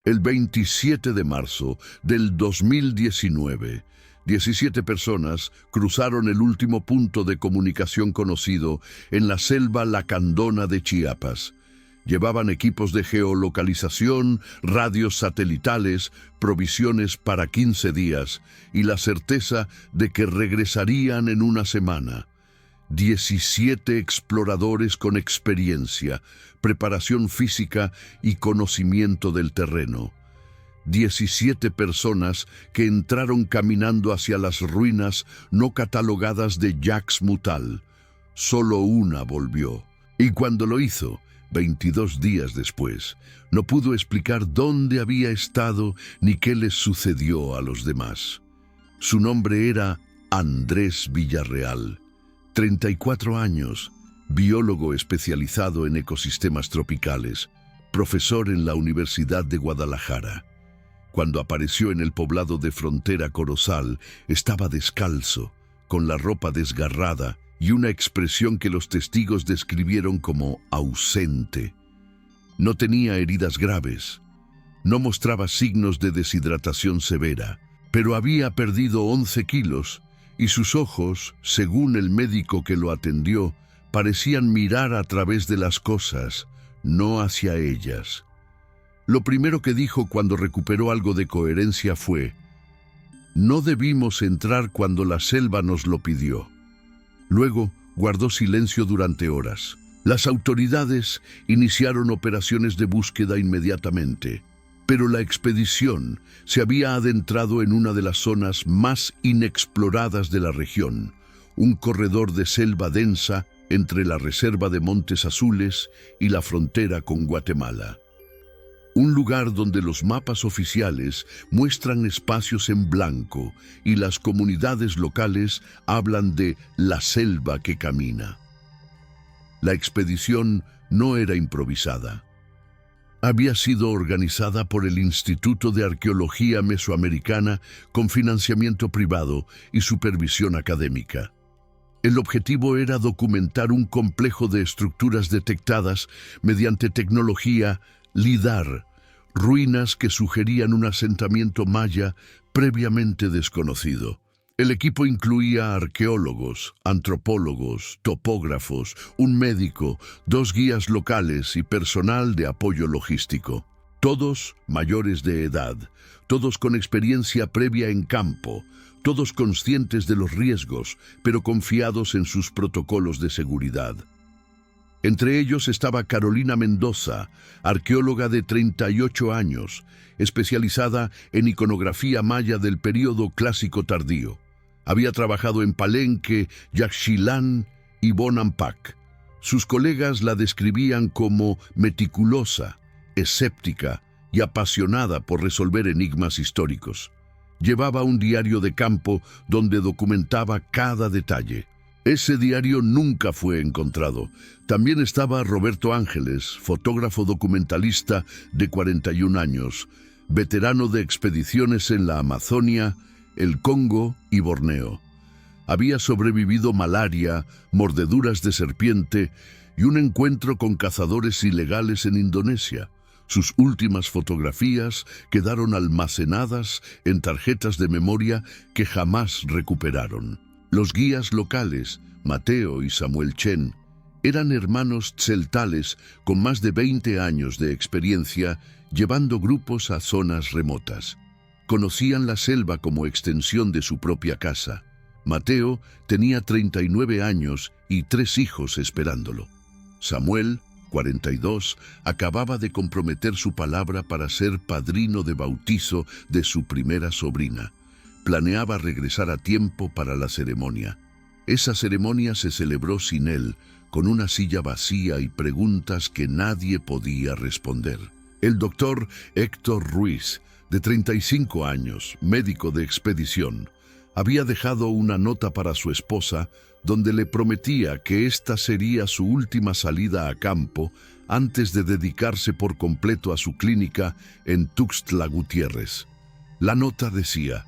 El 27 de marzo del 2019, 17 personas cruzaron el último punto de comunicación conocido en la selva Lacandona de Chiapas. Llevaban equipos de geolocalización, radios satelitales, provisiones para 15 días y la certeza de que regresarían en una semana. 17 exploradores con experiencia, preparación física y conocimiento del terreno. 17 personas que entraron caminando hacia las ruinas no catalogadas de Yax Mutal. Solo una volvió. Y cuando lo hizo, 22 días después, no pudo explicar dónde había estado ni qué les sucedió a los demás. Su nombre era Andrés Villarreal, 34 años, biólogo especializado en ecosistemas tropicales, profesor en la Universidad de Guadalajara. Cuando apareció en el poblado de frontera Corozal, estaba descalzo, con la ropa desgarrada y una expresión que los testigos describieron como ausente. No tenía heridas graves, no mostraba signos de deshidratación severa, pero había perdido 11 kilos y sus ojos, según el médico que lo atendió, parecían mirar a través de las cosas, no hacia ellas. Lo primero que dijo cuando recuperó algo de coherencia fue: «No debimos entrar cuando la selva nos lo pidió». Luego guardó silencio durante horas. Las autoridades iniciaron operaciones de búsqueda inmediatamente, pero la expedición se había adentrado en una de las zonas más inexploradas de la región, un corredor de selva densa entre la reserva de Montes Azules y la frontera con Guatemala. Un lugar donde los mapas oficiales muestran espacios en blanco y las comunidades locales hablan de la selva que camina. La expedición no era improvisada. Había sido organizada por el Instituto de Arqueología Mesoamericana con financiamiento privado y supervisión académica. El objetivo era documentar un complejo de estructuras detectadas mediante tecnología LIDAR, ruinas que sugerían un asentamiento maya previamente desconocido. El equipo incluía arqueólogos, antropólogos, topógrafos, un médico, 2 guías locales y personal de apoyo logístico. Todos mayores de edad, todos con experiencia previa en campo, todos conscientes de los riesgos, pero confiados en sus protocolos de seguridad. Entre ellos estaba Carolina Mendoza, arqueóloga de 38 años, especializada en iconografía maya del período clásico tardío. Había trabajado en Palenque, Yaxchilán y Bonampak. Sus colegas la describían como meticulosa, escéptica y apasionada por resolver enigmas históricos. Llevaba un diario de campo donde documentaba cada detalle. Ese diario nunca fue encontrado. También estaba Roberto Ángeles, fotógrafo documentalista de 41 años, veterano de expediciones en la Amazonia, el Congo y Borneo. Había sobrevivido malaria, mordeduras de serpiente y un encuentro con cazadores ilegales en Indonesia. Sus últimas fotografías quedaron almacenadas en tarjetas de memoria que jamás recuperaron. Los guías locales, Mateo y Samuel Chen, eran hermanos tzeltales con más de 20 años de experiencia llevando grupos a zonas remotas. Conocían la selva como extensión de su propia casa. Mateo tenía 39 años y 3 hijos esperándolo. Samuel, 42, acababa de comprometer su palabra para ser padrino de bautizo de su primera sobrina. Planeaba regresar a tiempo para la ceremonia. Esa ceremonia se celebró sin él, con una silla vacía y preguntas que nadie podía responder. El doctor Héctor Ruiz, de 35 años, médico de expedición, había dejado una nota para su esposa donde le prometía que esta sería su última salida a campo antes de dedicarse por completo a su clínica en Tuxtla Gutiérrez. La nota decía: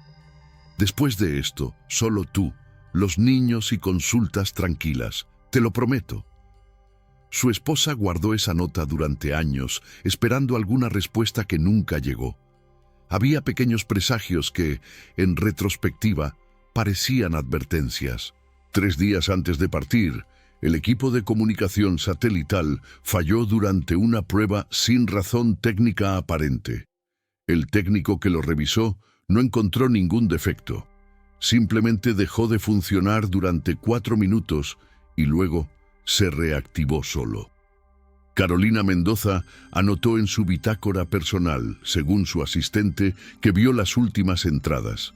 «Después de esto, solo tú, los niños y consultas tranquilas, te lo prometo». Su esposa guardó esa nota durante años, esperando alguna respuesta que nunca llegó. Había pequeños presagios que, en retrospectiva, parecían advertencias. 3 días antes de partir, el equipo de comunicación satelital falló durante una prueba sin razón técnica aparente. El técnico que lo revisó no encontró ningún defecto. Simplemente dejó de funcionar durante 4 minutos y luego se reactivó solo. Carolina Mendoza anotó en su bitácora personal, según su asistente, que vio las últimas entradas.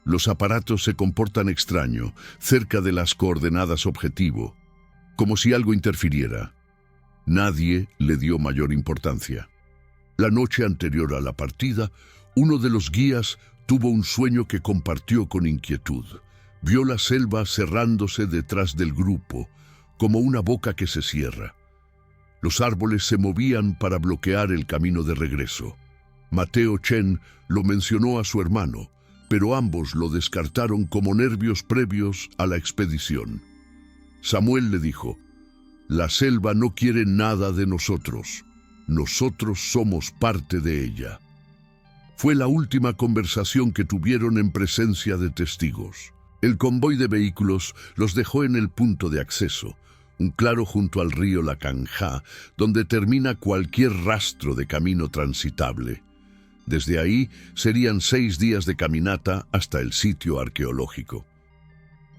Los aparatos se comportan extraño, cerca de las coordenadas objetivo, como si algo interfiriera. Nadie le dio mayor importancia. La noche anterior a la partida, uno de los guías tuvo un sueño que compartió con inquietud. Vio la selva cerrándose detrás del grupo, como una boca que se cierra. Los árboles se movían para bloquear el camino de regreso. Mateo Chen lo mencionó a su hermano, pero ambos lo descartaron como nervios previos a la expedición. Samuel le dijo: «La selva no quiere nada de nosotros. Nosotros somos parte de ella». Fue la última conversación que tuvieron en presencia de testigos. El convoy de vehículos los dejó en el punto de acceso, un claro junto al río Lacanja, donde termina cualquier rastro de camino transitable. Desde ahí serían 6 días de caminata hasta el sitio arqueológico.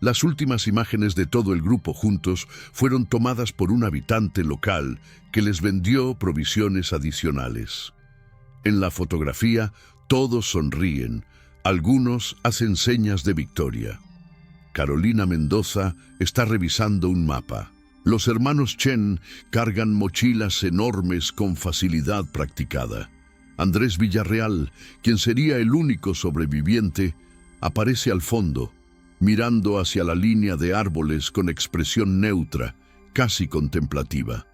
Las últimas imágenes de todo el grupo juntos fueron tomadas por un habitante local que les vendió provisiones adicionales. En la fotografía, todos sonríen, algunos hacen señas de victoria. Carolina Mendoza está revisando un mapa. Los hermanos Chen cargan mochilas enormes con facilidad practicada. Andrés Villarreal, quien sería el único sobreviviente, aparece al fondo, mirando hacia la línea de árboles con expresión neutra, casi contemplativa.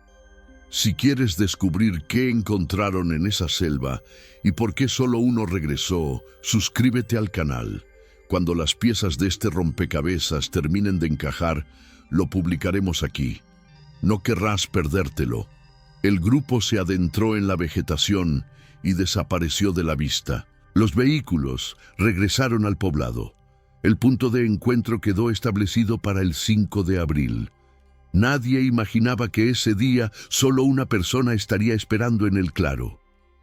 Si quieres descubrir qué encontraron en esa selva y por qué solo uno regresó, suscríbete al canal. Cuando las piezas de este rompecabezas terminen de encajar, lo publicaremos aquí. No querrás perdértelo. El grupo se adentró en la vegetación y desapareció de la vista. Los vehículos regresaron al poblado. El punto de encuentro quedó establecido para el 5 de abril. Nadie imaginaba que ese día solo una persona estaría esperando en el claro,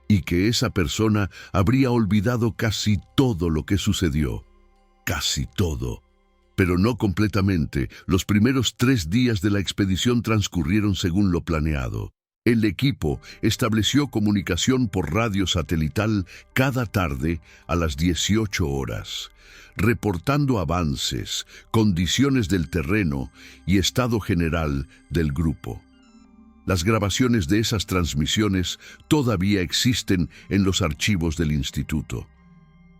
y que esa persona habría olvidado casi todo lo que sucedió. Casi todo. Pero no completamente. Los primeros 3 días de la expedición transcurrieron según lo planeado. El equipo estableció comunicación por radio satelital cada tarde a las 18 horas, reportando avances, condiciones del terreno y estado general del grupo. Las grabaciones de esas transmisiones todavía existen en los archivos del instituto.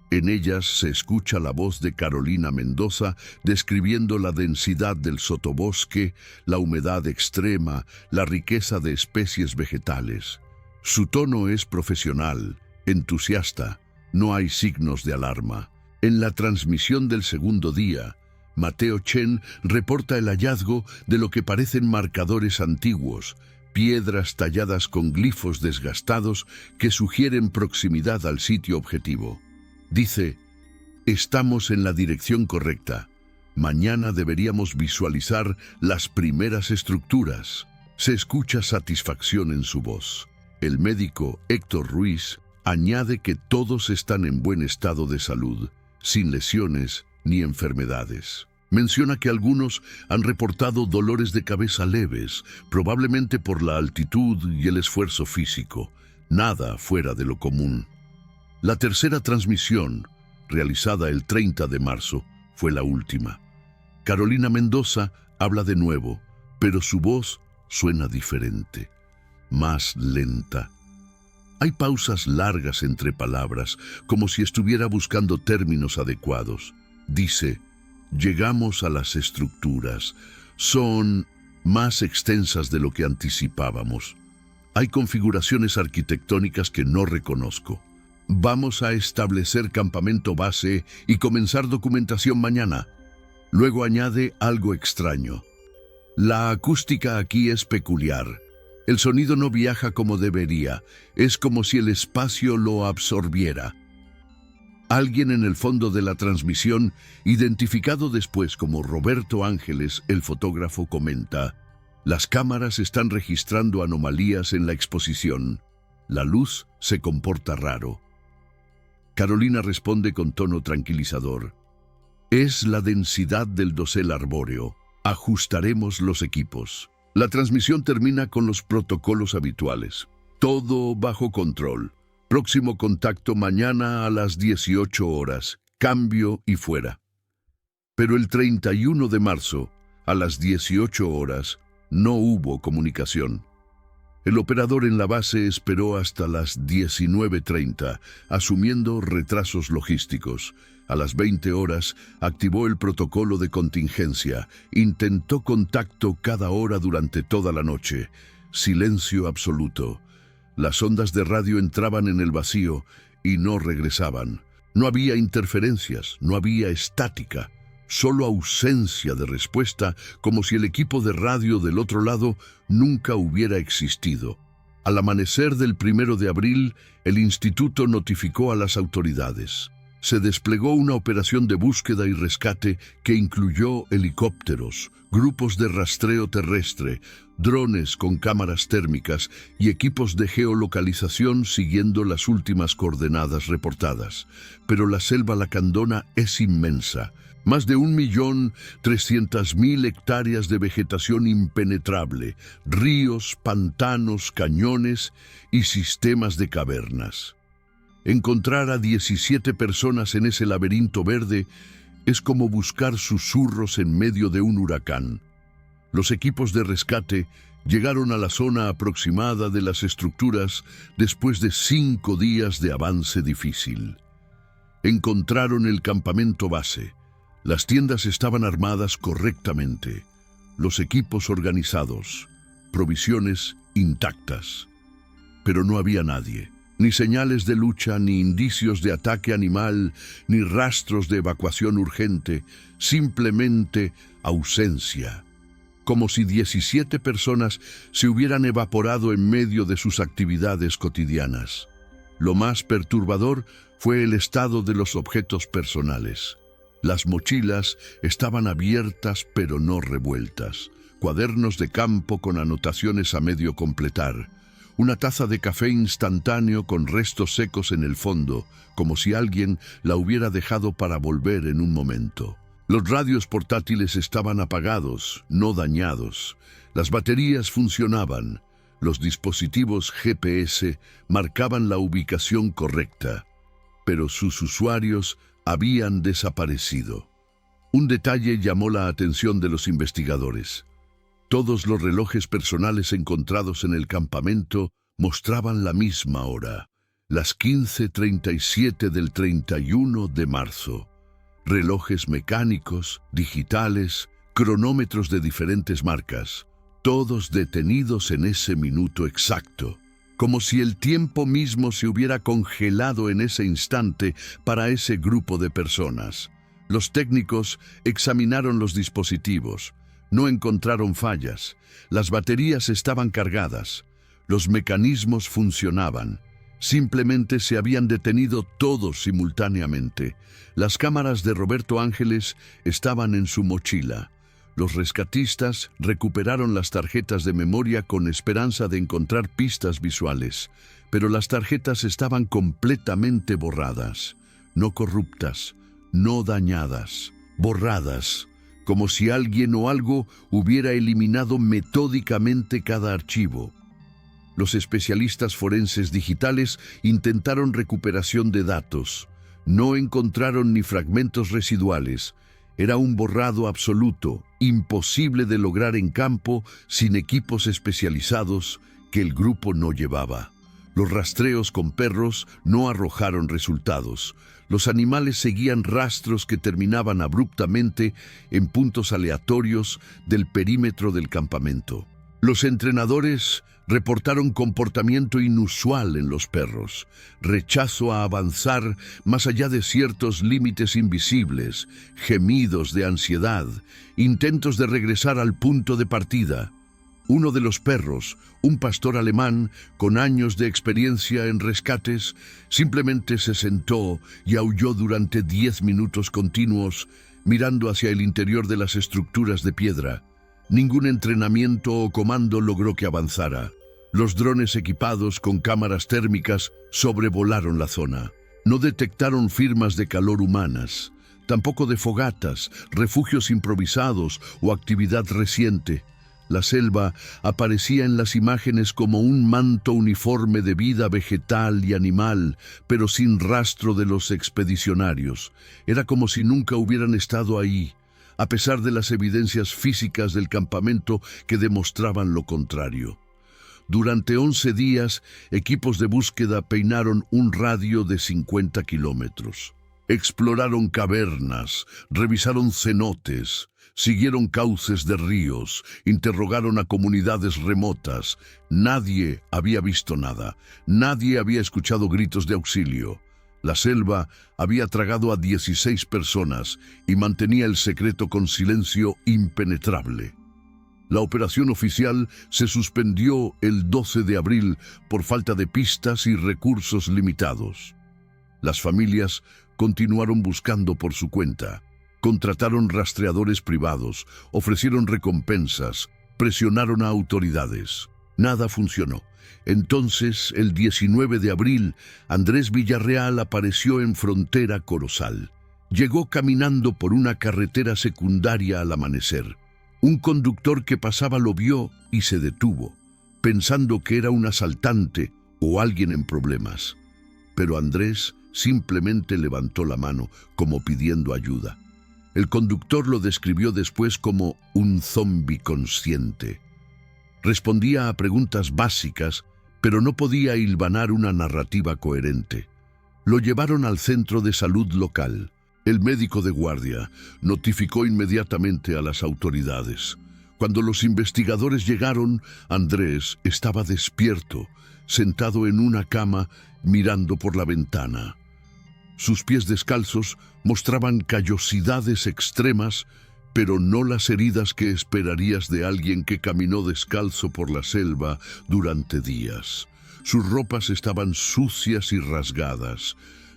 En ellas se escucha la voz de Carolina Mendoza describiendo la densidad del sotobosque, la humedad extrema, la riqueza de especies vegetales. Su tono es profesional, entusiasta, no hay signos de alarma. En la transmisión del segundo día, Mateo Chen reporta el hallazgo de lo que parecen marcadores antiguos, piedras talladas con glifos desgastados que sugieren proximidad al sitio objetivo. Dice: «Estamos en la dirección correcta. Mañana deberíamos visualizar las primeras estructuras». Se escucha satisfacción en su voz. El médico Héctor Ruiz añade que todos están en buen estado de salud, sin lesiones ni enfermedades. Menciona que algunos han reportado dolores de cabeza leves, probablemente por la altitud y el esfuerzo físico. Nada fuera de lo común. La tercera transmisión, realizada el 30 de marzo, fue la última. Carolina Mendoza habla de nuevo, pero su voz suena diferente, más lenta. Hay pausas largas entre palabras, como si estuviera buscando términos adecuados. Dice: «Llegamos a las estructuras. Son más extensas de lo que anticipábamos. Hay configuraciones arquitectónicas que no reconozco. Vamos a establecer campamento base y comenzar documentación mañana». Luego añade algo extraño: La acústica aquí es peculiar. El sonido no viaja como debería, es como si el espacio lo absorbiera. Alguien en el fondo de la transmisión, identificado después como Roberto Ángeles, el fotógrafo, comenta: las cámaras están registrando anomalías en la exposición. La luz se comporta raro. Carolina responde con tono tranquilizador: es la densidad del dosel arbóreo. Ajustaremos los equipos. La transmisión termina con los protocolos habituales. Todo bajo control. Próximo contacto mañana a las 18 horas. Cambio y fuera. Pero el 31 de marzo, a las 18 horas, no hubo comunicación. El operador en la base esperó hasta las 19:30, asumiendo retrasos logísticos. A las 20 horas, activó el protocolo de contingencia. Intentó contacto cada hora durante toda la noche. Silencio absoluto. Las ondas de radio entraban en el vacío y no regresaban. No había interferencias, no había estática, solo ausencia de respuesta, como si el equipo de radio del otro lado nunca hubiera existido. Al amanecer del 1 de abril, el instituto notificó a las autoridades. Se desplegó una operación de búsqueda y rescate que incluyó helicópteros, grupos de rastreo terrestre, drones con cámaras térmicas y equipos de geolocalización siguiendo las últimas coordenadas reportadas. Pero la selva lacandona es inmensa. Más de 1.300.000 hectáreas de vegetación impenetrable, ríos, pantanos, cañones y sistemas de cavernas. Encontrar a 17 personas en ese laberinto verde es como buscar susurros en medio de un huracán. Los equipos de rescate llegaron a la zona aproximada de las estructuras después de 5 días de avance difícil. Encontraron el campamento base. Las tiendas estaban armadas correctamente, los equipos organizados, provisiones intactas. Pero no había nadie. Ni señales de lucha, ni indicios de ataque animal, ni rastros de evacuación urgente, simplemente ausencia. Como si 17 personas se hubieran evaporado en medio de sus actividades cotidianas. Lo más perturbador fue el estado de los objetos personales. Las mochilas estaban abiertas pero no revueltas. Cuadernos de campo con anotaciones a medio completar. Una taza de café instantáneo con restos secos en el fondo, como si alguien la hubiera dejado para volver en un momento. Los radios portátiles estaban apagados, no dañados. Las baterías funcionaban. Los dispositivos GPS marcaban la ubicación correcta, pero sus usuarios habían desaparecido. Un detalle llamó la atención de los investigadores. Todos los relojes personales encontrados en el campamento mostraban la misma hora, las 15:37 del 31 de marzo. Relojes mecánicos, digitales, cronómetros de diferentes marcas, todos detenidos en ese minuto exacto, como si el tiempo mismo se hubiera congelado en ese instante para ese grupo de personas. Los técnicos examinaron los dispositivos. No encontraron fallas. Las baterías estaban cargadas. Los mecanismos funcionaban. Simplemente se habían detenido todos simultáneamente. Las cámaras de Roberto Ángeles estaban en su mochila. Los rescatistas recuperaron las tarjetas de memoria con esperanza de encontrar pistas visuales, pero las tarjetas estaban completamente borradas, no corruptas, no dañadas, borradas, como si alguien o algo hubiera eliminado metódicamente cada archivo. Los especialistas forenses digitales intentaron recuperación de datos. No encontraron ni fragmentos residuales. Era un borrado absoluto, imposible de lograr en campo sin equipos especializados que el grupo no llevaba. Los rastreos con perros no arrojaron resultados. Los animales seguían rastros que terminaban abruptamente en puntos aleatorios del perímetro del campamento. Los entrenadores Reportaron comportamiento inusual en los perros, rechazo a avanzar más allá de ciertos límites invisibles, gemidos de ansiedad, intentos de regresar al punto de partida. Uno de los perros, un pastor alemán con años de experiencia en rescates, simplemente se sentó y aulló durante 10 minutos continuos, mirando hacia el interior de las estructuras de piedra. Ningún entrenamiento o comando logró que avanzara. Los drones equipados con cámaras térmicas sobrevolaron la zona. No detectaron firmas de calor humanas, tampoco de fogatas, refugios improvisados o actividad reciente. La selva aparecía en las imágenes como un manto uniforme de vida vegetal y animal, pero sin rastro de los expedicionarios. Era como si nunca hubieran estado ahí, a pesar de las evidencias físicas del campamento que demostraban lo contrario. Durante 11 días, equipos de búsqueda peinaron un radio de 50 kilómetros. Exploraron cavernas, revisaron cenotes, siguieron cauces de ríos, interrogaron a comunidades remotas. Nadie había visto nada, nadie había escuchado gritos de auxilio. La selva había tragado a 16 personas y mantenía el secreto con silencio impenetrable. La operación oficial se suspendió el 12 de abril por falta de pistas y recursos limitados. Las familias continuaron buscando por su cuenta. Contrataron rastreadores privados, ofrecieron recompensas, presionaron a autoridades. Nada funcionó. Entonces, el 19 de abril, Andrés Villarreal apareció en frontera Corozal. Llegó caminando por una carretera secundaria al amanecer. Un conductor que pasaba lo vio y se detuvo, pensando que era un asaltante o alguien en problemas. Pero Andrés simplemente levantó la mano, como pidiendo ayuda. El conductor lo describió después como un zombi consciente. Respondía a preguntas básicas, pero no podía hilvanar una narrativa coherente. Lo llevaron al centro de salud local. El médico de guardia notificó inmediatamente a las autoridades. Cuando los investigadores llegaron, Andrés estaba despierto, sentado en una cama, mirando por la ventana. Sus pies descalzos mostraban callosidades extremas, pero no las heridas que esperarías de alguien que caminó descalzo por la selva durante días. Sus ropas estaban sucias y rasgadas,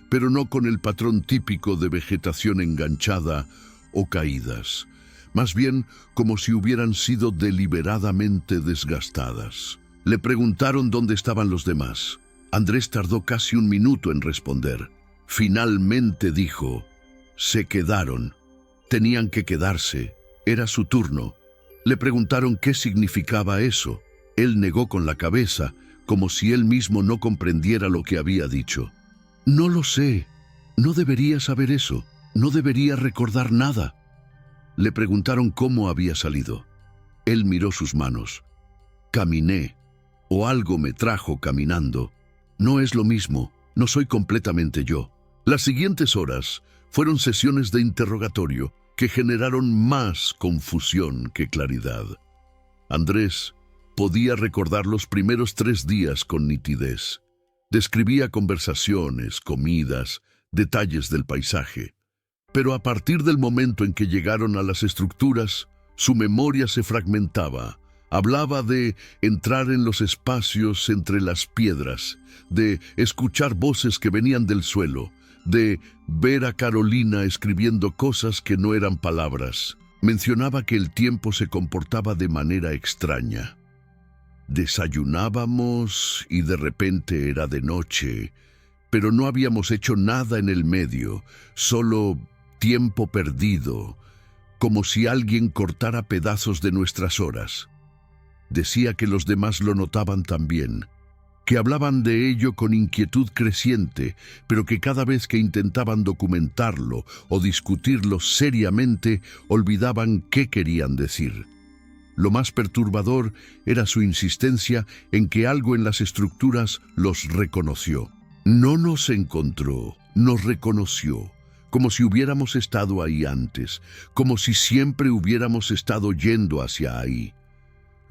pero no con el patrón típico de vegetación enganchada o caídas, más bien como si hubieran sido deliberadamente desgastadas. Le preguntaron dónde estaban los demás. Andrés tardó casi un minuto en responder. Finalmente dijo: se quedaron. Tenían que quedarse. Era su turno. Le preguntaron qué significaba eso. Él negó con la cabeza, como si él mismo no comprendiera lo que había dicho. No lo sé. No debería saber eso. No debería recordar nada. Le preguntaron cómo había salido. Él miró sus manos. Caminé, o algo me trajo caminando. No es lo mismo. No soy completamente yo. Las siguientes horas fueron sesiones de interrogatorio que generaron más confusión que claridad. Andrés podía recordar los primeros 3 días con nitidez. Describía conversaciones, comidas, detalles del paisaje. Pero a partir del momento en que llegaron a las estructuras, su memoria se fragmentaba. Hablaba de entrar en los espacios entre las piedras, de escuchar voces que venían del suelo, de ver a Carolina escribiendo cosas que no eran palabras. Mencionaba que el tiempo se comportaba de manera extraña. Desayunábamos y de repente era de noche, pero no habíamos hecho nada en el medio, solo tiempo perdido, como si alguien cortara pedazos de nuestras horas. Decía que los demás lo notaban también, que hablaban de ello con inquietud creciente, pero que cada vez que intentaban documentarlo o discutirlo seriamente, olvidaban qué querían decir. Lo más perturbador era su insistencia en que algo en las estructuras los reconoció. No nos encontró, nos reconoció, como si hubiéramos estado ahí antes, como si siempre hubiéramos estado yendo hacia ahí.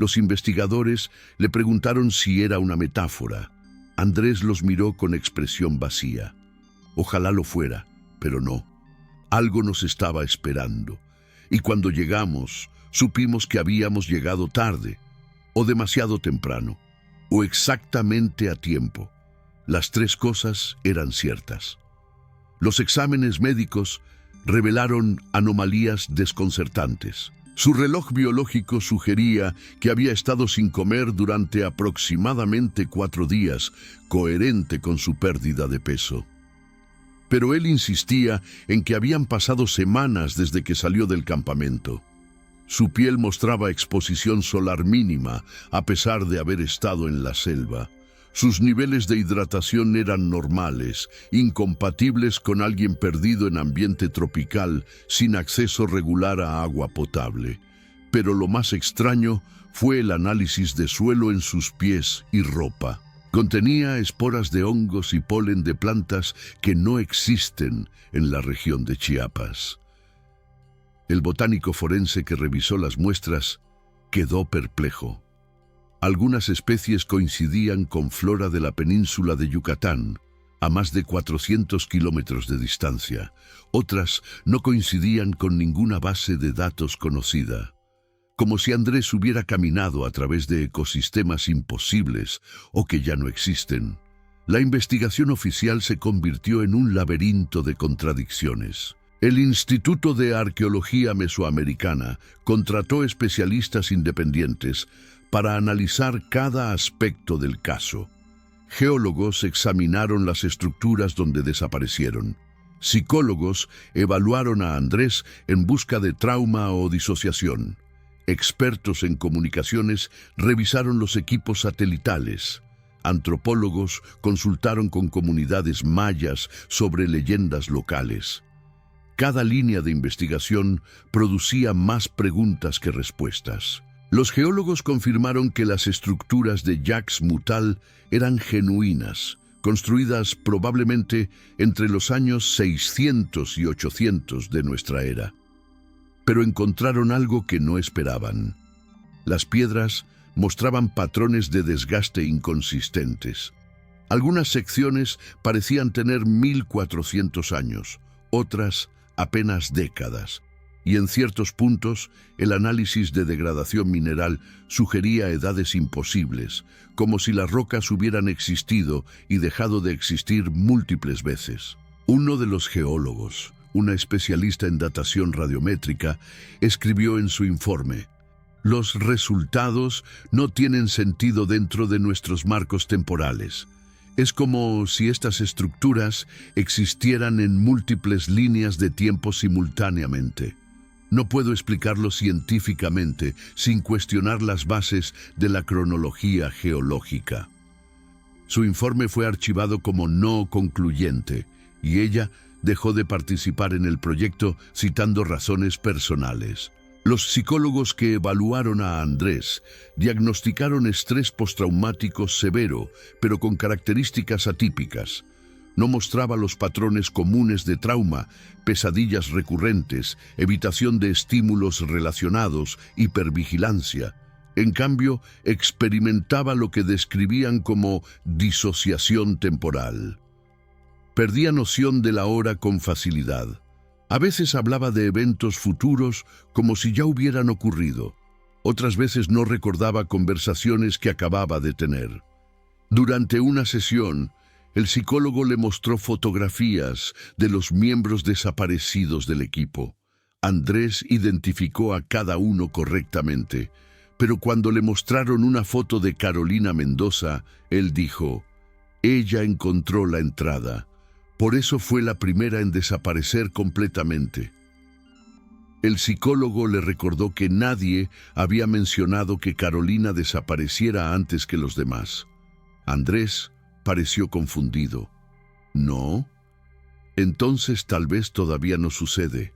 Los investigadores le preguntaron si era una metáfora. Andrés los miró con expresión vacía. Ojalá lo fuera, pero no. Algo nos estaba esperando. Y cuando llegamos, supimos que habíamos llegado tarde, o demasiado temprano, o exactamente a tiempo. Las tres cosas eran ciertas. Los exámenes médicos revelaron anomalías desconcertantes. Su reloj biológico sugería que había estado sin comer durante aproximadamente 4 días, coherente con su pérdida de peso. Pero él insistía en que habían pasado semanas desde que salió del campamento. Su piel mostraba exposición solar mínima, a pesar de haber estado en la selva. Sus niveles de hidratación eran normales, incompatibles con alguien perdido en ambiente tropical, sin acceso regular a agua potable. Pero lo más extraño fue el análisis de suelo en sus pies y ropa. Contenía esporas de hongos y polen de plantas que no existen en la región de Chiapas. El botánico forense que revisó las muestras quedó perplejo. Algunas especies coincidían con flora de la península de Yucatán, a más de 400 kilómetros de distancia. Otras no coincidían con ninguna base de datos conocida. Como si Andrés hubiera caminado a través de ecosistemas imposibles o que ya no existen. La investigación oficial se convirtió en un laberinto de contradicciones. El Instituto de Arqueología Mesoamericana contrató especialistas independientes para analizar cada aspecto del caso. Geólogos examinaron las estructuras donde desaparecieron. Psicólogos evaluaron a Andrés en busca de trauma o disociación. Expertos en comunicaciones revisaron los equipos satelitales. Antropólogos consultaron con comunidades mayas sobre leyendas locales. Cada línea de investigación producía más preguntas que respuestas. Los geólogos confirmaron que las estructuras de Yaxmutal eran genuinas, construidas probablemente entre los años 600 y 800 de nuestra era. Pero encontraron algo que no esperaban. Las piedras mostraban patrones de desgaste inconsistentes. Algunas secciones parecían tener 1400 años, otras apenas décadas. Y en ciertos puntos, el análisis de degradación mineral sugería edades imposibles, como si las rocas hubieran existido y dejado de existir múltiples veces. Uno de los geólogos, una especialista en datación radiométrica, escribió en su informe: «Los resultados no tienen sentido dentro de nuestros marcos temporales. Es como si estas estructuras existieran en múltiples líneas de tiempo simultáneamente. No puedo explicarlo científicamente sin cuestionar las bases de la cronología geológica». Su informe fue archivado como no concluyente, y ella dejó de participar en el proyecto citando razones personales. Los psicólogos que evaluaron a Andrés diagnosticaron estrés postraumático severo, pero con características atípicas. No mostraba los patrones comunes de trauma, pesadillas recurrentes, evitación de estímulos relacionados, hipervigilancia. En cambio, experimentaba lo que describían como disociación temporal. Perdía noción de la hora con facilidad. A veces hablaba de eventos futuros como si ya hubieran ocurrido. Otras veces no recordaba conversaciones que acababa de tener. Durante una sesión, el psicólogo le mostró fotografías de los miembros desaparecidos del equipo. Andrés identificó a cada uno correctamente, pero cuando le mostraron una foto de Carolina Mendoza, él dijo: «Ella encontró la entrada. Por eso fue la primera en desaparecer completamente». El psicólogo le recordó que nadie había mencionado que Carolina desapareciera antes que los demás. Andrés pareció confundido. ¿No? Entonces tal vez todavía no sucede.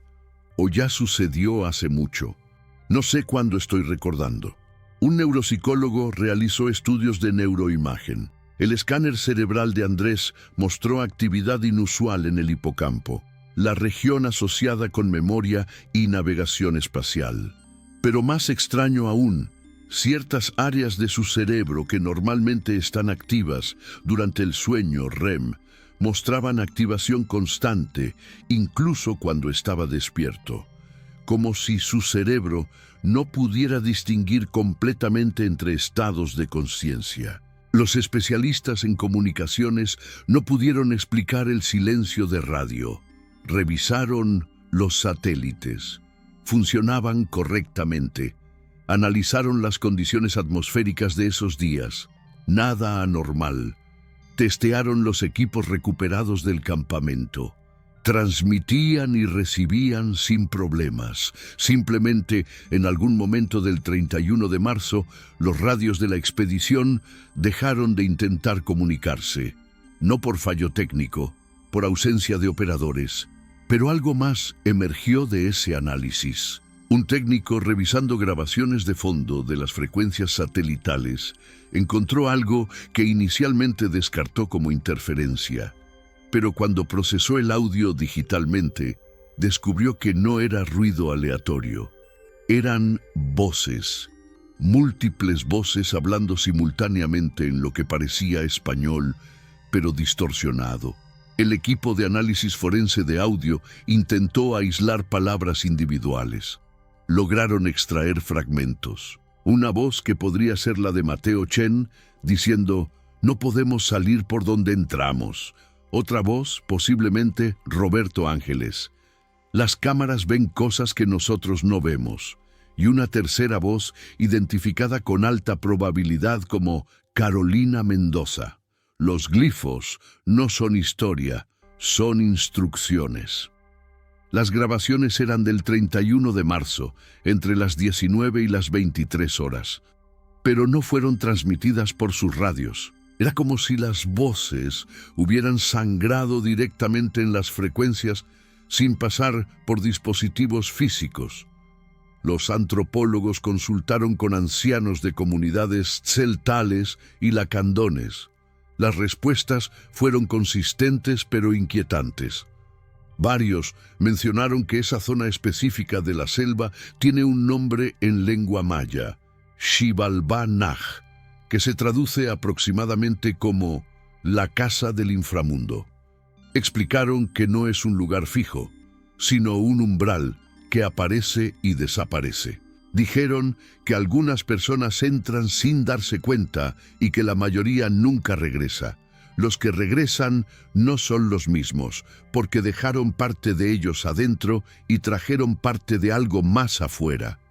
O ya sucedió hace mucho. No sé cuándo estoy recordando. Un neuropsicólogo realizó estudios de neuroimagen. El escáner cerebral de Andrés mostró actividad inusual en el hipocampo, la región asociada con memoria y navegación espacial. Pero más extraño aún, Ciertas áreas de su cerebro que normalmente están activas durante el sueño REM mostraban activación constante, incluso cuando estaba despierto, como si su cerebro no pudiera distinguir completamente entre estados de conciencia. Los especialistas en comunicaciones no pudieron explicar el silencio de radio. Revisaron los satélites. Funcionaban correctamente. Analizaron las condiciones atmosféricas de esos días. Nada anormal. Testearon los equipos recuperados del campamento. Transmitían y recibían sin problemas. Simplemente, en algún momento del 31 de marzo, los radios de la expedición dejaron de intentar comunicarse. No por fallo técnico, por ausencia de operadores. Pero algo más emergió de ese análisis. Un técnico, revisando grabaciones de fondo de las frecuencias satelitales, encontró algo que inicialmente descartó como interferencia. Pero cuando procesó el audio digitalmente, descubrió que no era ruido aleatorio. Eran voces, múltiples voces hablando simultáneamente en lo que parecía español, pero distorsionado. El equipo de análisis forense de audio intentó aislar palabras individuales. Lograron extraer fragmentos. Una voz que podría ser la de Mateo Chen, diciendo, «No podemos salir por donde entramos». Otra voz, posiblemente Roberto Ángeles. «Las cámaras ven cosas que nosotros no vemos». Y una tercera voz, identificada con alta probabilidad como Carolina Mendoza. Los glifos no son historia, son instrucciones. Las grabaciones eran del 31 de marzo, entre las 19 y las 23 horas, pero no fueron transmitidas por sus radios. Era como si las voces hubieran sangrado directamente en las frecuencias sin pasar por dispositivos físicos. Los antropólogos consultaron con ancianos de comunidades tzeltales y lacandones. Las respuestas fueron consistentes pero inquietantes. Varios mencionaron que esa zona específica de la selva tiene un nombre en lengua maya, Xibalbá-Naj, que se traduce aproximadamente como la casa del inframundo. Explicaron que no es un lugar fijo, sino un umbral que aparece y desaparece. Dijeron que algunas personas entran sin darse cuenta y que la mayoría nunca regresa. Los que regresan no son los mismos, porque dejaron parte de ellos adentro y trajeron parte de algo más afuera.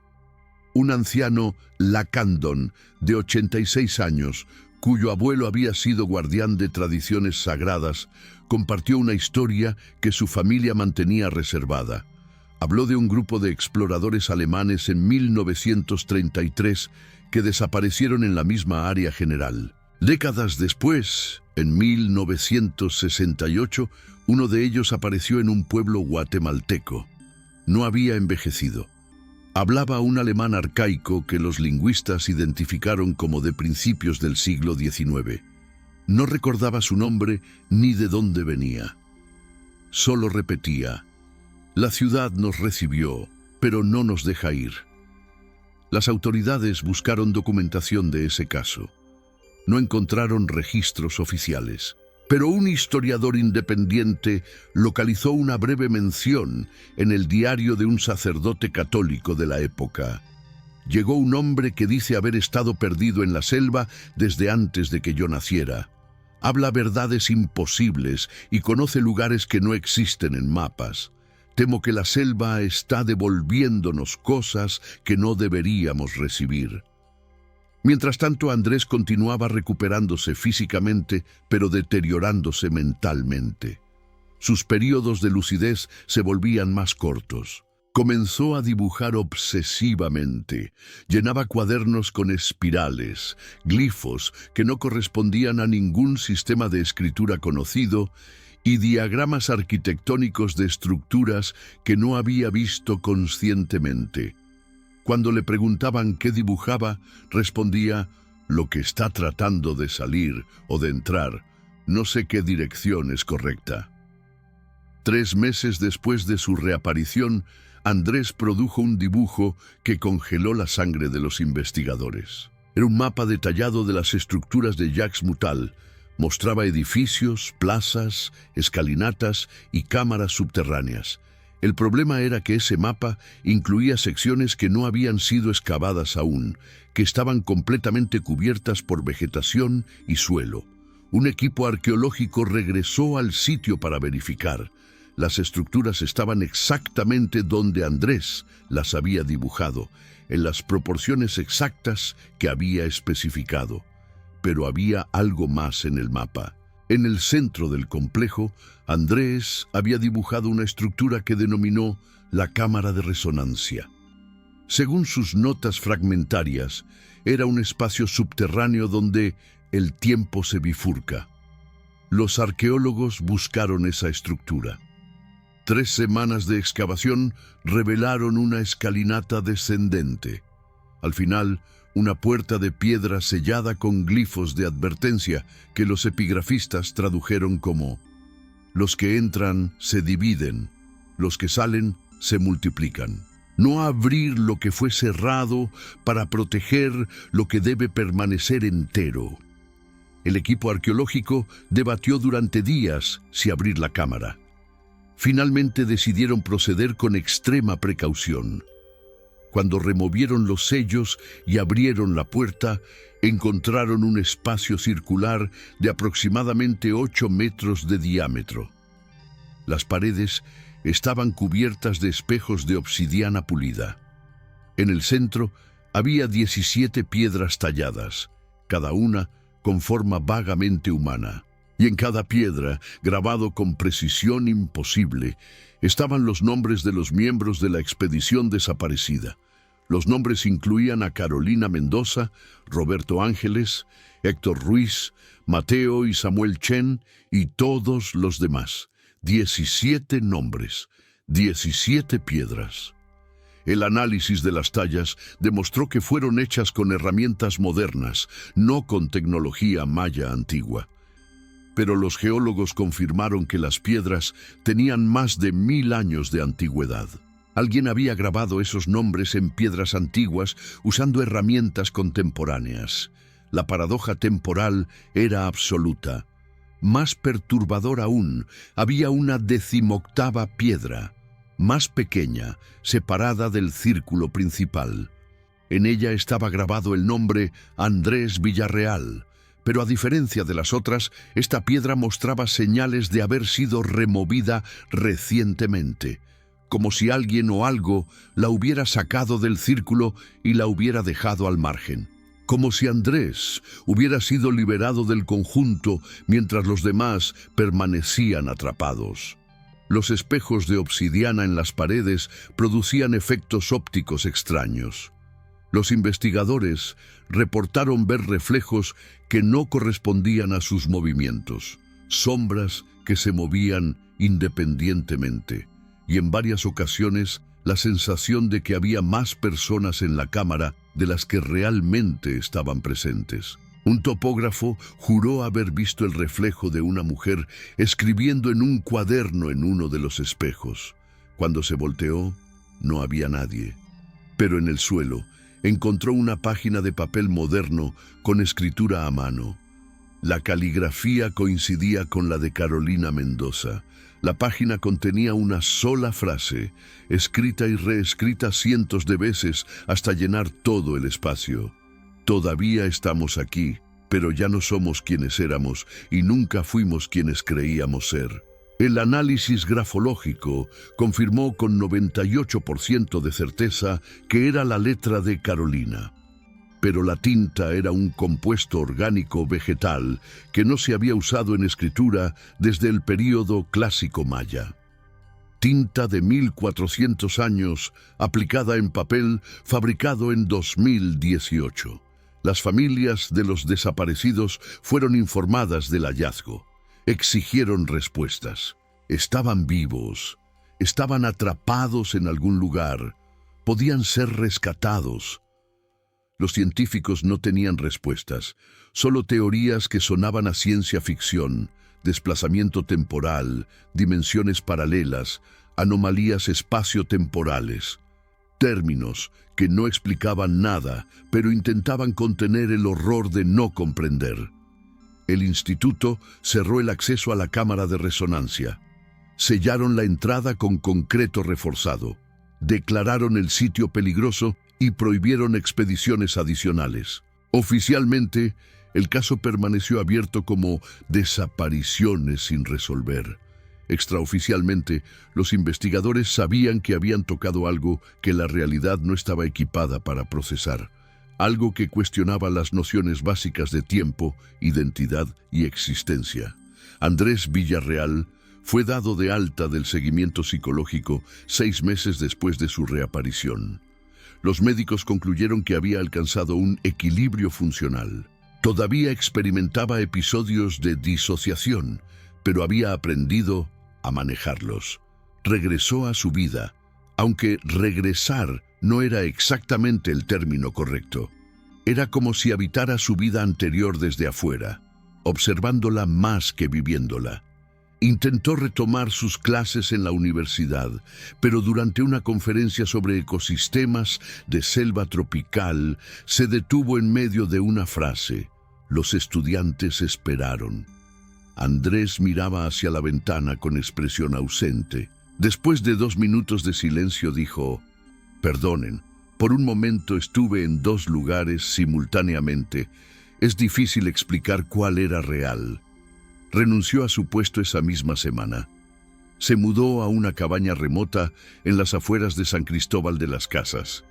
Un anciano lacandón de 86 años, cuyo abuelo había sido guardián de tradiciones sagradas, compartió una historia que su familia mantenía reservada. Habló de un grupo de exploradores alemanes en 1933 que desaparecieron en la misma área general. Décadas después, en 1968, uno de ellos apareció en un pueblo guatemalteco. No había envejecido. Hablaba un alemán arcaico que los lingüistas identificaron como de principios del siglo XIX. No recordaba su nombre ni de dónde venía. Solo repetía, «La ciudad nos recibió, pero no nos deja ir». Las autoridades buscaron documentación de ese caso. No encontraron registros oficiales, pero un historiador independiente localizó una breve mención en el diario de un sacerdote católico de la época. Llegó un hombre que dice haber estado perdido en la selva desde antes de que yo naciera. Habla verdades imposibles y conoce lugares que no existen en mapas. Temo que la selva está devolviéndonos cosas que no deberíamos recibir. Mientras tanto, Andrés continuaba recuperándose físicamente, pero deteriorándose mentalmente. Sus periodos de lucidez se volvían más cortos. Comenzó a dibujar obsesivamente. Llenaba cuadernos con espirales, glifos que no correspondían a ningún sistema de escritura conocido y diagramas arquitectónicos de estructuras que no había visto conscientemente. Cuando le preguntaban qué dibujaba, respondía, «Lo que está tratando de salir o de entrar, no sé qué dirección es correcta». 3 meses después de su reaparición, Andrés produjo un dibujo que congeló la sangre de los investigadores. Era un mapa detallado de las estructuras de Jacques Moutal. Mostraba edificios, plazas, escalinatas y cámaras subterráneas. El problema era que ese mapa incluía secciones que no habían sido excavadas aún, que estaban completamente cubiertas por vegetación y suelo. Un equipo arqueológico regresó al sitio para verificar. Las estructuras estaban exactamente donde Andrés las había dibujado, en las proporciones exactas que había especificado. Pero había algo más en el mapa. En el centro del complejo, Andrés había dibujado una estructura que denominó la cámara de resonancia. Según sus notas fragmentarias, era un espacio subterráneo donde el tiempo se bifurca. Los arqueólogos buscaron esa estructura. 3 semanas de excavación revelaron una escalinata descendente. Al final, una puerta de piedra sellada con glifos de advertencia que los epigrafistas tradujeron como: los que entran se dividen, los que salen se multiplican. No abrir lo que fue cerrado para proteger lo que debe permanecer entero. El equipo arqueológico debatió durante días si abrir la cámara. Finalmente decidieron proceder con extrema precaución. Cuando removieron los sellos y abrieron la puerta, encontraron un espacio circular de aproximadamente 8 metros de diámetro. Las paredes estaban cubiertas de espejos de obsidiana pulida. En el centro había 17 piedras talladas, cada una con forma vagamente humana. Y en cada piedra, grabado con precisión imposible, estaban los nombres de los miembros de la expedición desaparecida. Los nombres incluían a Carolina Mendoza, Roberto Ángeles, Héctor Ruiz, Mateo y Samuel Chen y todos los demás. 17 nombres, 17 piedras. El análisis de las tallas demostró que fueron hechas con herramientas modernas, no con tecnología maya antigua. Pero los geólogos confirmaron que las piedras tenían más de 1000 años de antigüedad. Alguien había grabado esos nombres en piedras antiguas usando herramientas contemporáneas. La paradoja temporal era absoluta. Más perturbador aún, había una 18ª piedra, más pequeña, separada del círculo principal. En ella estaba grabado el nombre Andrés Villarreal, pero a diferencia de las otras, esta piedra mostraba señales de haber sido removida recientemente, como si alguien o algo la hubiera sacado del círculo y la hubiera dejado al margen. Como si Andrés hubiera sido liberado del conjunto mientras los demás permanecían atrapados. Los espejos de obsidiana en las paredes producían efectos ópticos extraños. Los investigadores reportaron ver reflejos que no correspondían a sus movimientos, sombras que se movían independientemente, y en varias ocasiones la sensación de que había más personas en la cámara de las que realmente estaban presentes. Un topógrafo juró haber visto el reflejo de una mujer escribiendo en un cuaderno en uno de los espejos. Cuando se volteó, no había nadie. Pero en el suelo encontró una página de papel moderno con escritura a mano. La caligrafía coincidía con la de Carolina Mendoza. La página contenía una sola frase, escrita y reescrita cientos de veces hasta llenar todo el espacio. Todavía estamos aquí, pero ya no somos quienes éramos y nunca fuimos quienes creíamos ser. El análisis grafológico confirmó con 98% de certeza que era la letra de Carolina. Pero la tinta era un compuesto orgánico vegetal que no se había usado en escritura desde el período clásico maya. Tinta de 1400 años aplicada en papel fabricado en 2018. Las familias de los desaparecidos fueron informadas del hallazgo. Exigieron respuestas. Estaban vivos, estaban atrapados en algún lugar, podían ser rescatados. Los científicos no tenían respuestas, solo teorías que sonaban a ciencia ficción, desplazamiento temporal, dimensiones paralelas, anomalías espaciotemporales, términos que no explicaban nada, pero intentaban contener el horror de no comprender. El instituto cerró el acceso a la cámara de resonancia. Sellaron la entrada con concreto reforzado. Declararon el sitio peligroso y prohibieron expediciones adicionales. Oficialmente, el caso permaneció abierto como desapariciones sin resolver. Extraoficialmente, los investigadores sabían que habían tocado algo que la realidad no estaba equipada para procesar, algo que cuestionaba las nociones básicas de tiempo, identidad y existencia. Andrés Villarreal fue dado de alta del seguimiento psicológico 6 meses después de su reaparición. Los médicos concluyeron que había alcanzado un equilibrio funcional. Todavía experimentaba episodios de disociación, pero había aprendido a manejarlos. Regresó a su vida, aunque regresar no era exactamente el término correcto. Era como si habitara su vida anterior desde afuera, observándola más que viviéndola. Intentó retomar sus clases en la universidad, pero durante una conferencia sobre ecosistemas de selva tropical, se detuvo en medio de una frase. Los estudiantes esperaron. Andrés miraba hacia la ventana con expresión ausente. Después de 2 minutos de silencio dijo: «Perdonen, por un momento estuve en 2 lugares simultáneamente. Es difícil explicar cuál era real». Renunció a su puesto esa misma semana. Se mudó a una cabaña remota en las afueras de San Cristóbal de las Casas.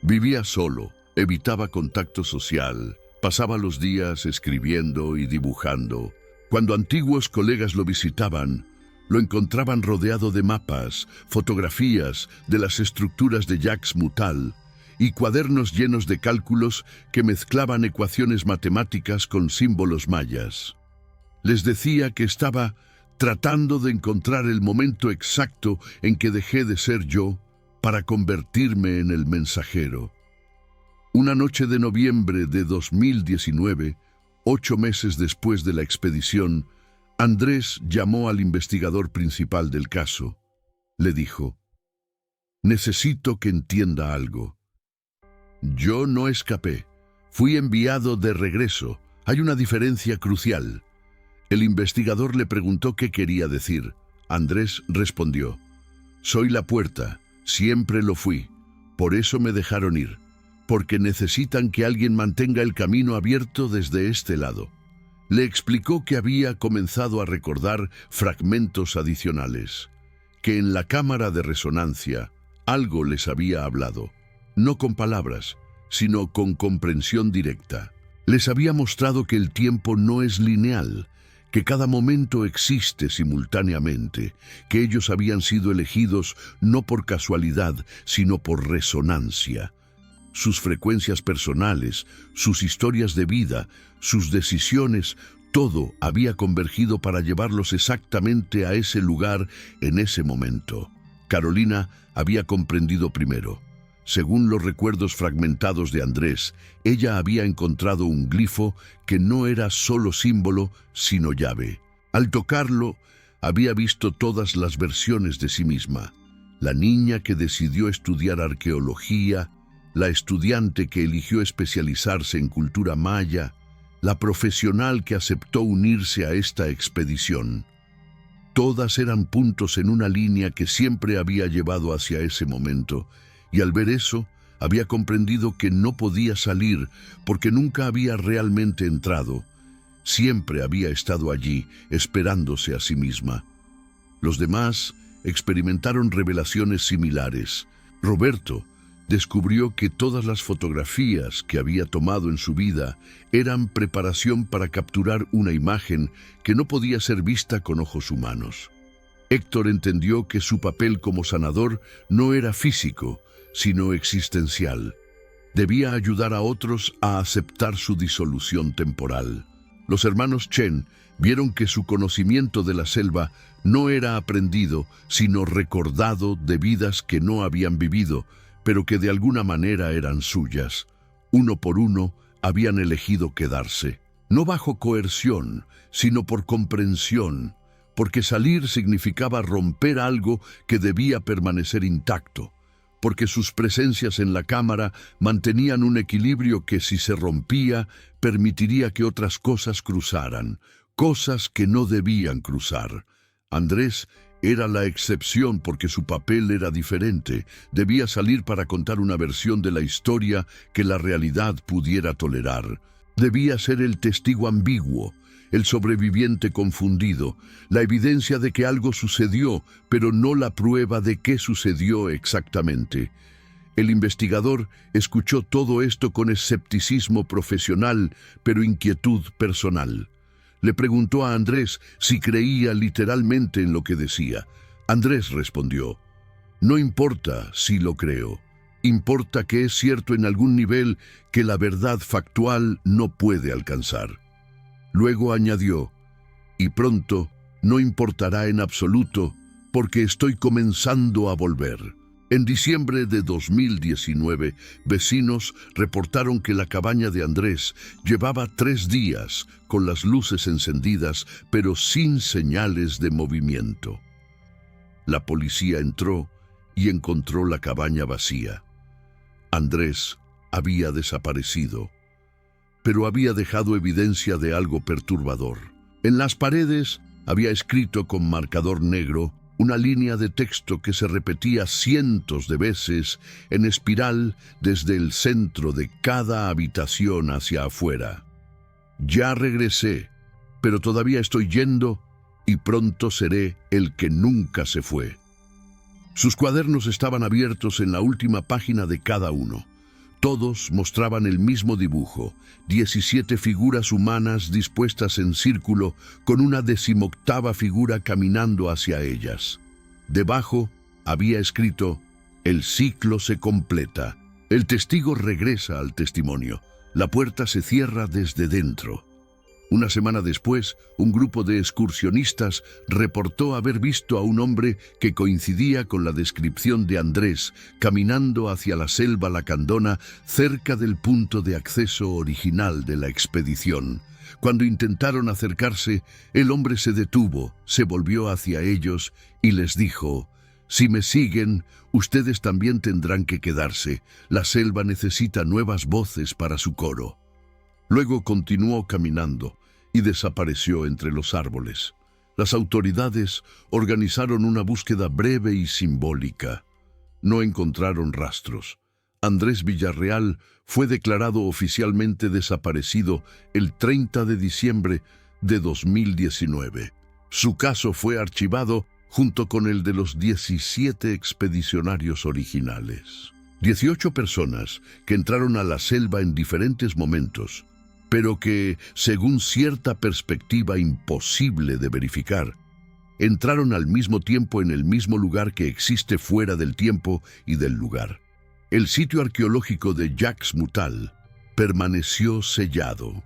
Vivía solo, evitaba contacto social, pasaba los días escribiendo y dibujando. Cuando antiguos colegas lo visitaban, lo encontraban rodeado de mapas, fotografías de las estructuras de Jacques Mutal y cuadernos llenos de cálculos que mezclaban ecuaciones matemáticas con símbolos mayas. Les decía que estaba tratando de encontrar el momento exacto en que dejé de ser yo para convertirme en el mensajero. Una noche de noviembre de 2019, 8 meses después de la expedición, Andrés llamó al investigador principal del caso. Le dijo: «Necesito que entienda algo. Yo no escapé. Fui enviado de regreso. Hay una diferencia crucial». El investigador le preguntó qué quería decir. Andrés respondió: «Soy la puerta, siempre lo fui. Por eso me dejaron ir, porque necesitan que alguien mantenga el camino abierto desde este lado». Le explicó que había comenzado a recordar fragmentos adicionales, que en la cámara de resonancia algo les había hablado, no con palabras, sino con comprensión directa. Les había mostrado que el tiempo no es lineal, que cada momento existe simultáneamente, que ellos habían sido elegidos no por casualidad, sino por resonancia. Sus frecuencias personales, sus historias de vida, sus decisiones, todo había convergido para llevarlos exactamente a ese lugar en ese momento. Carolina había comprendido primero. Según los recuerdos fragmentados de Andrés, ella había encontrado un glifo que no era solo símbolo, sino llave. Al tocarlo, había visto todas las versiones de sí misma. La niña que decidió estudiar arqueología, la estudiante que eligió especializarse en cultura maya, la profesional que aceptó unirse a esta expedición. Todas eran puntos en una línea que siempre había llevado hacia ese momento, y al ver eso, había comprendido que no podía salir porque nunca había realmente entrado. Siempre había estado allí, esperándose a sí misma. Los demás experimentaron revelaciones similares. Roberto descubrió que todas las fotografías que había tomado en su vida eran preparación para capturar una imagen que no podía ser vista con ojos humanos. Héctor entendió que su papel como sanador no era físico, sino existencial. Debía ayudar a otros a aceptar su disolución temporal. Los hermanos Chen vieron que su conocimiento de la selva no era aprendido, sino recordado de vidas que no habían vivido, pero que de alguna manera eran suyas. Uno por uno habían elegido quedarse, no bajo coerción, sino por comprensión, porque salir significaba romper algo que debía permanecer intacto, porque sus presencias en la cámara mantenían un equilibrio que, si se rompía, permitiría que otras cosas cruzaran, cosas que no debían cruzar. Andrés era la excepción porque su papel era diferente. Debía salir para contar una versión de la historia que la realidad pudiera tolerar. Debía ser el testigo ambiguo, el sobreviviente confundido, la evidencia de que algo sucedió, pero no la prueba de qué sucedió exactamente. El investigador escuchó todo esto con escepticismo profesional, pero inquietud personal. Le preguntó a Andrés si creía literalmente en lo que decía. Andrés respondió: «No importa si lo creo. Importa que es cierto en algún nivel que la verdad factual no puede alcanzar». Luego añadió: «Y pronto no importará en absoluto porque estoy comenzando a volver». En diciembre de 2019, vecinos reportaron que la cabaña de Andrés llevaba 3 días con las luces encendidas, pero sin señales de movimiento. La policía entró y encontró la cabaña vacía. Andrés había desaparecido, pero había dejado evidencia de algo perturbador. En las paredes había escrito con marcador negro una línea de texto que se repetía cientos de veces en espiral desde el centro de cada habitación hacia afuera. «Ya regresé, pero todavía estoy yendo y pronto seré el que nunca se fue». Sus cuadernos estaban abiertos en la última página de cada uno. Todos mostraban el mismo dibujo: 17 figuras humanas dispuestas en círculo, con una 18ª figura caminando hacia ellas. Debajo había escrito: «El ciclo se completa. El testigo regresa al testimonio. La puerta se cierra desde dentro». Una semana después, un grupo de excursionistas reportó haber visto a un hombre que coincidía con la descripción de Andrés, caminando hacia la selva lacandona cerca del punto de acceso original de la expedición. Cuando intentaron acercarse, el hombre se detuvo, se volvió hacia ellos y les dijo: «Si me siguen, ustedes también tendrán que quedarse. La selva necesita nuevas voces para su coro». Luego continuó caminando y desapareció entre los árboles. Las autoridades organizaron una búsqueda breve y simbólica. No encontraron rastros. Andrés Villarreal fue declarado oficialmente desaparecido el 30 de diciembre de 2019. Su caso fue archivado junto con el de los 17 expedicionarios originales. 18 personas que entraron a la selva en diferentes momentos, pero que, según cierta perspectiva imposible de verificar, entraron al mismo tiempo en el mismo lugar que existe fuera del tiempo y del lugar. El sitio arqueológico de Yaxmutal permaneció sellado,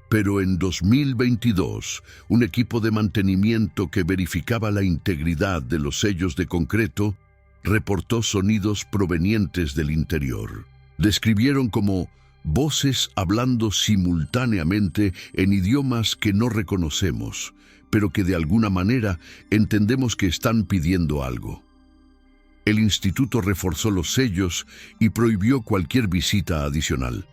pero en 2022, un equipo de mantenimiento que verificaba la integridad de los sellos de concreto reportó sonidos provenientes del interior. Describieron como voces hablando simultáneamente en idiomas que no reconocemos, pero que de alguna manera entendemos que están pidiendo algo. El instituto reforzó los sellos y prohibió cualquier visita adicional.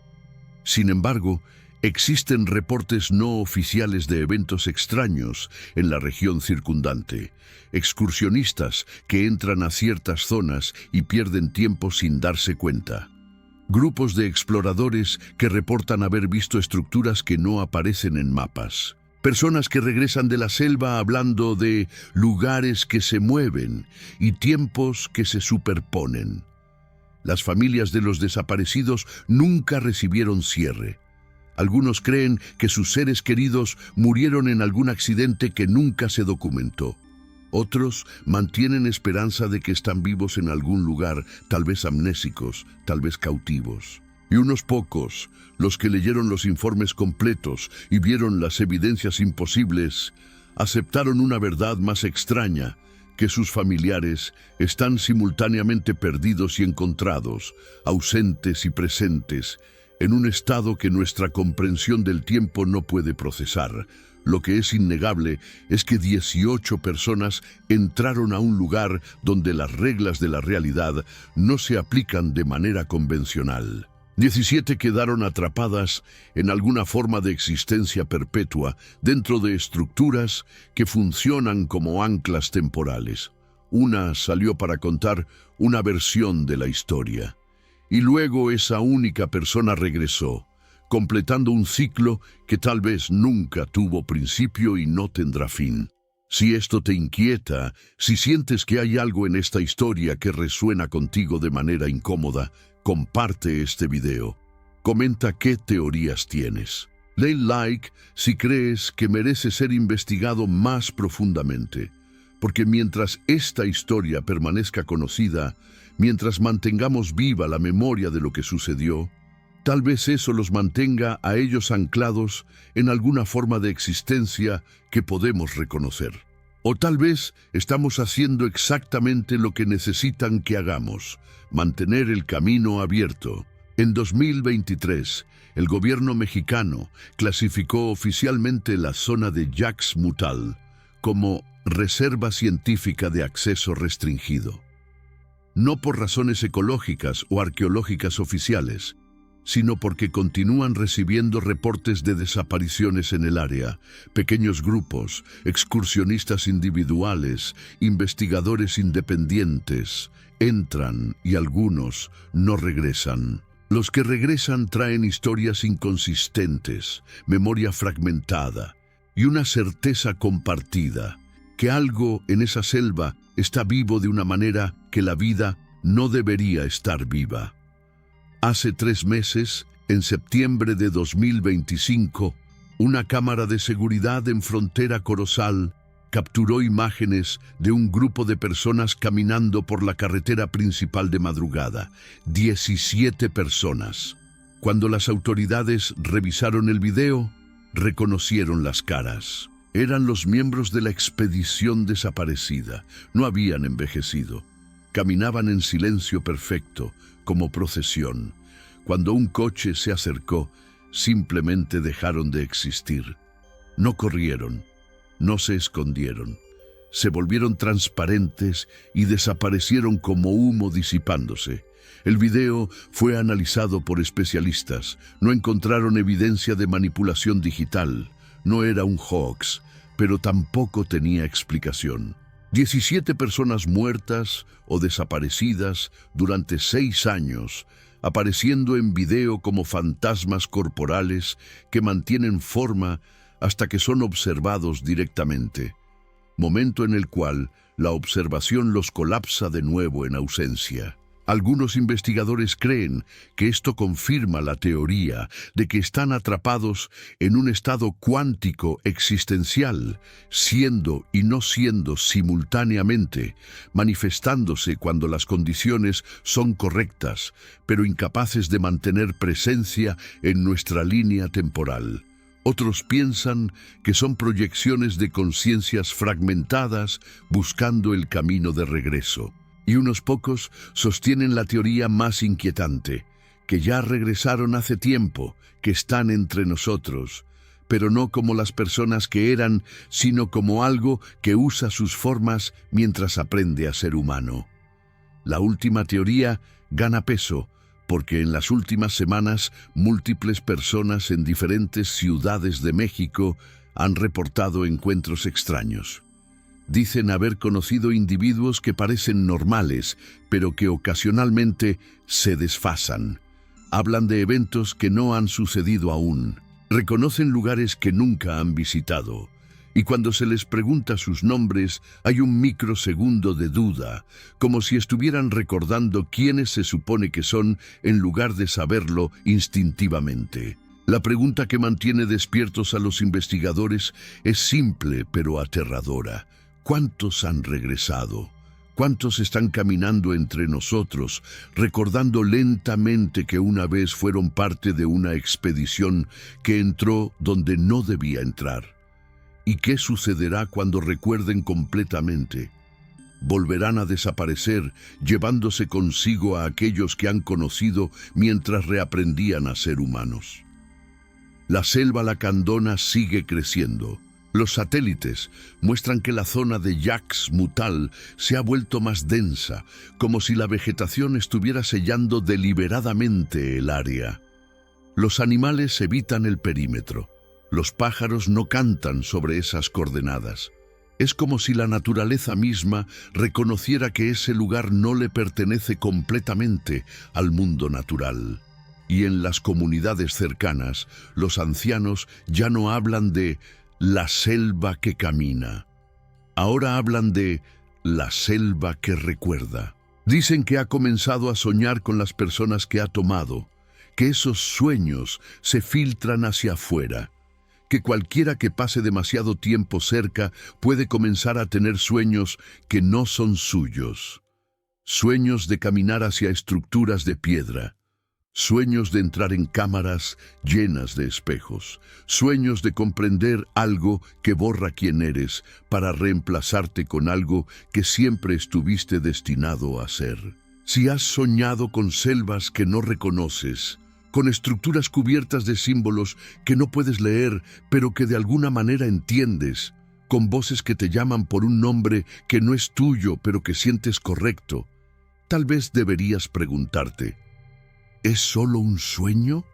Sin embargo, existen reportes no oficiales de eventos extraños en la región circundante, excursionistas que entran a ciertas zonas y pierden tiempo sin darse cuenta. Grupos de exploradores que reportan haber visto estructuras que no aparecen en mapas. Personas que regresan de la selva hablando de lugares que se mueven y tiempos que se superponen. Las familias de los desaparecidos nunca recibieron cierre. Algunos creen que sus seres queridos murieron en algún accidente que nunca se documentó. Otros mantienen esperanza de que están vivos en algún lugar, tal vez amnésicos, tal vez cautivos. Y unos pocos, los que leyeron los informes completos y vieron las evidencias imposibles, aceptaron una verdad más extraña, que sus familiares están simultáneamente perdidos y encontrados, ausentes y presentes, en un estado que nuestra comprensión del tiempo no puede procesar. Lo que es innegable es que 18 personas entraron a un lugar donde las reglas de la realidad no se aplican de manera convencional. 17 quedaron atrapadas en alguna forma de existencia perpetua dentro de estructuras que funcionan como anclas temporales. Una salió para contar una versión de la historia. Y luego esa única persona regresó, completando un ciclo que tal vez nunca tuvo principio y no tendrá fin. Si esto te inquieta, si sientes que hay algo en esta historia que resuena contigo de manera incómoda, comparte este video. Comenta qué teorías tienes. Lee like si crees que merece ser investigado más profundamente, porque mientras esta historia permanezca conocida, mientras mantengamos viva la memoria de lo que sucedió, tal vez eso los mantenga a ellos anclados en alguna forma de existencia que podemos reconocer. O tal vez estamos haciendo exactamente lo que necesitan que hagamos, mantener el camino abierto. En 2023, el gobierno mexicano clasificó oficialmente la zona de Yaxmutal como Reserva Científica de Acceso Restringido. No por razones ecológicas o arqueológicas oficiales, sino porque continúan recibiendo reportes de desapariciones en el área, pequeños grupos, excursionistas individuales, investigadores independientes, entran y algunos no regresan. Los que regresan traen historias inconsistentes, memoria fragmentada y una certeza compartida, que algo en esa selva está vivo de una manera que la vida no debería estar viva. Hace 3 meses, en septiembre de 2025, una cámara de seguridad en frontera Corozal capturó imágenes de un grupo de personas caminando por la carretera principal de madrugada. 17 personas. Cuando las autoridades revisaron el video, reconocieron las caras. Eran los miembros de la expedición desaparecida. No habían envejecido. Caminaban en silencio perfecto, como procesión. Cuando un coche se acercó, simplemente dejaron de existir. No corrieron, no se escondieron. Se volvieron transparentes y desaparecieron como humo disipándose. El video fue analizado por especialistas. No encontraron evidencia de manipulación digital. No era un hoax, pero tampoco tenía explicación. 17 personas muertas o desaparecidas durante 6 años, apareciendo en video como fantasmas corporales que mantienen forma hasta que son observados directamente, momento en el cual la observación los colapsa de nuevo en ausencia. Algunos investigadores creen que esto confirma la teoría de que están atrapados en un estado cuántico existencial, siendo y no siendo simultáneamente, manifestándose cuando las condiciones son correctas, pero incapaces de mantener presencia en nuestra línea temporal. Otros piensan que son proyecciones de conciencias fragmentadas buscando el camino de regreso. Y unos pocos sostienen la teoría más inquietante, que ya regresaron hace tiempo, que están entre nosotros, pero no como las personas que eran, sino como algo que usa sus formas mientras aprende a ser humano. La última teoría gana peso, porque en las últimas semanas múltiples personas en diferentes ciudades de México han reportado encuentros extraños. Dicen haber conocido individuos que parecen normales, pero que ocasionalmente se desfasan. Hablan de eventos que no han sucedido aún. Reconocen lugares que nunca han visitado. Y cuando se les pregunta sus nombres, hay un microsegundo de duda, como si estuvieran recordando quiénes se supone que son en lugar de saberlo instintivamente. La pregunta que mantiene despiertos a los investigadores es simple pero aterradora. ¿Cuántos han regresado? ¿Cuántos están caminando entre nosotros, recordando lentamente que una vez fueron parte de una expedición que entró donde no debía entrar? ¿Y qué sucederá cuando recuerden completamente? volverán a desaparecer, llevándose consigo a aquellos que han conocido mientras reaprendían a ser humanos. La selva lacandona sigue creciendo. Los satélites muestran que la zona de Yax Mutal se ha vuelto más densa, como si la vegetación estuviera sellando deliberadamente el área. Los animales evitan el perímetro. Los pájaros no cantan sobre esas coordenadas. Es como si la naturaleza misma reconociera que ese lugar no le pertenece completamente al mundo natural. Y en las comunidades cercanas, los ancianos ya no hablan de la selva que camina. Ahora hablan de la selva que recuerda. Dicen que ha comenzado a soñar con las personas que ha tomado, que esos sueños se filtran hacia afuera, que cualquiera que pase demasiado tiempo cerca puede comenzar a tener sueños que no son suyos. Sueños de caminar hacia estructuras de piedra. Sueños de entrar en cámaras llenas de espejos. Sueños de comprender algo que borra quién eres para reemplazarte con algo que siempre estuviste destinado a ser. Si has soñado con selvas que no reconoces, con estructuras cubiertas de símbolos que no puedes leer, pero que de alguna manera entiendes, con voces que te llaman por un nombre que no es tuyo, pero que sientes correcto, tal vez deberías preguntarte, ¿es solo un sueño?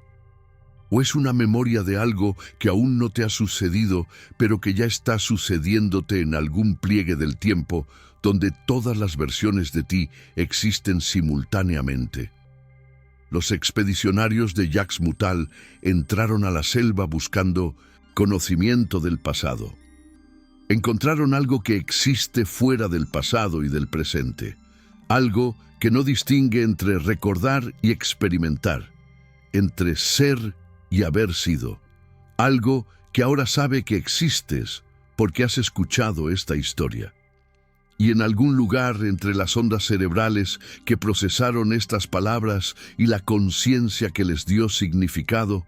¿O es una memoria de algo que aún no te ha sucedido, pero que ya está sucediéndote en algún pliegue del tiempo, donde todas las versiones de ti existen simultáneamente? Los expedicionarios de Yax Mutal entraron a la selva buscando conocimiento del pasado. Encontraron algo que existe fuera del pasado y del presente, algo que no distingue entre recordar y experimentar, entre ser y haber sido, algo que ahora sabe que existes porque has escuchado esta historia. Y en algún lugar entre las ondas cerebrales que procesaron estas palabras y la conciencia que les dio significado,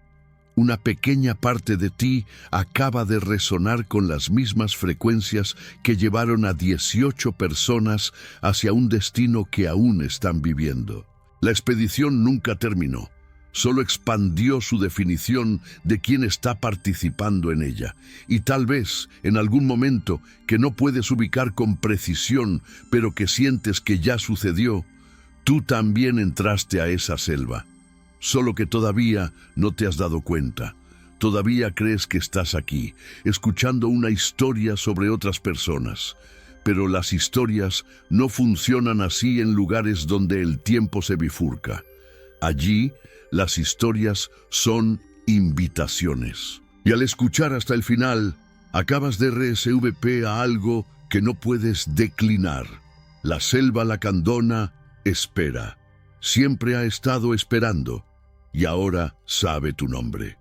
una pequeña parte de ti acaba de resonar con las mismas frecuencias que llevaron a 18 personas hacia un destino que aún están viviendo. La expedición nunca terminó. Solo expandió su definición de quién está participando en ella. Y tal vez, en algún momento que no puedes ubicar con precisión, pero que sientes que ya sucedió, tú también entraste a esa selva. Solo que todavía no te has dado cuenta. Todavía crees que estás aquí, escuchando una historia sobre otras personas. Pero las historias no funcionan así en lugares donde el tiempo se bifurca. Allí, las historias son invitaciones. Y al escuchar hasta el final, acabas de RSVP a algo que no puedes declinar. La selva lacandona espera. Siempre ha estado esperando. Y ahora sabe tu nombre.